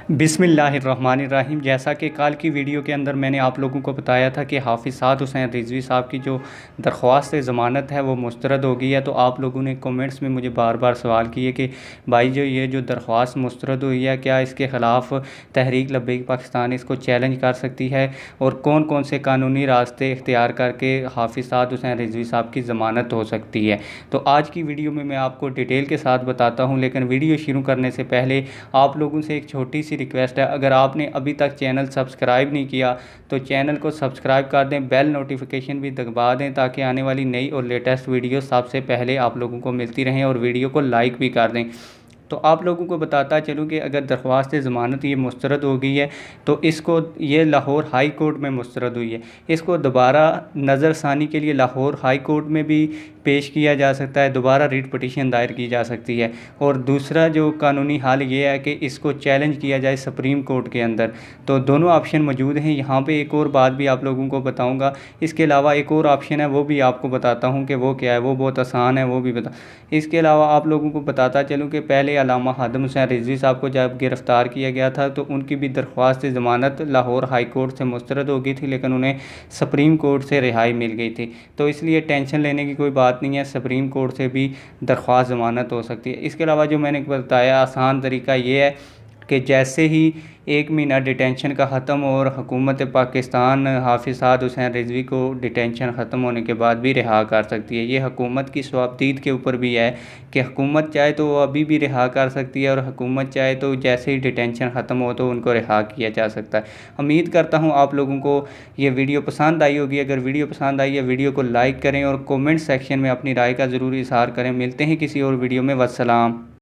बिस्मिल्लाहिर्रहमानिर्रहीम। जैसा कि कल की वीडियो के अंदर मैंने आप लोगों को बताया था कि हाफिज़ साद हुसैन रिजवी साहब की जो दरख्वास्त ज़मानत है वो मुस्तरद हो गई है। तो आप लोगों ने कमेंट्स में मुझे बार बार सवाल किए कि भाई जो दरख्वास्त मुस्तरद हुई है, क्या इसके ख़िलाफ़ तहरीक लब्बैक पाकिस्तान इसको चैलेंज कर सकती है और कौन कौन से कानूनी रास्ते इख्तियार करके हाफिज़ साद हुसैन रिजवी साहब की ज़मानत हो सकती है। तो आज की वीडियो में मैं आपको डिटेल के साथ बताता हूँ, लेकिन वीडियो शुरू करने से पहले आप लोगों से एक छोटी सी रिक्वेस्ट है। अगर आपने अभी तक चैनल सब्सक्राइब नहीं किया तो चैनल को सब्सक्राइब कर दें, बेल नोटिफिकेशन भी दबा दें ताकि आने वाली नई और लेटेस्ट वीडियो सबसे पहले आप लोगों को मिलती रहें, और वीडियो को लाइक भी कर दें। तो आप लोगों को बताता चलूँ कि अगर दरख्वास्त ज़मानत ये मुस्तरद हो गई है तो इसको ये लाहौर हाई कोर्ट में मुस्तरद हुई है। इसको दोबारा नज़रसानी के लिए लाहौर हाई कोर्ट में भी पेश किया जा सकता है, दोबारा रिट पटिशन दायर की जा सकती है। और दूसरा जो कानूनी हाल ये है कि इसको चैलेंज किया जाए सुप्रीम कोर्ट के अंदर। तो दोनों ऑप्शन मौजूद हैं। यहाँ पे एक और बात भी आप लोगों को बताऊँगा। इसके अलावा एक और ऑप्शन है, वो भी आपको बताता हूँ कि वो क्या है। वो बहुत आसान है, वो भी बता। इसके अलावा आप लोगों को बताता चलूँ कि पहले अल्लामा खादिम हुसैन रिजवी साहब को जब गिरफ़्तार किया गया था तो उनकी भी दरख्वास्त ज़मानत लाहौर हाई कोर्ट से मुस्तरद हो गई थी, लेकिन उन्हें सुप्रीम कोर्ट से रिहाई मिल गई थी। तो इसलिए टेंशन लेने की कोई बात नहीं है, सुप्रीम कोर्ट से भी दरख्वास्त ज़मानत हो सकती है। इसके अलावा जो मैंने बताया आसान तरीका ये है कि जैसे ही 1 महीना डिटेंशन का ख़त्म हो और हुकूमत पाकिस्तान हाफिज़ साद हुसैन रिजवी को डिटेंशन ख़त्म होने के बाद भी रिहा कर सकती है। ये हुकूमत की स्वाबदीद के ऊपर भी है कि हुकूमत चाहे तो वो अभी भी रिहा कर सकती है, और हुकूमत चाहे तो जैसे ही डिटेंशन ख़त्म हो तो उनको रिहा किया जा सकता है। उम्मीद करता हूँ आप लोगों को ये वीडियो पसंद आई होगी। अगर वीडियो पसंद आई है, वीडियो को लाइक करें और कमेंट सेक्शन में अपनी राय का ज़रूर इज़हार करें। मिलते हैं किसी और वीडियो में। वस्सलाम।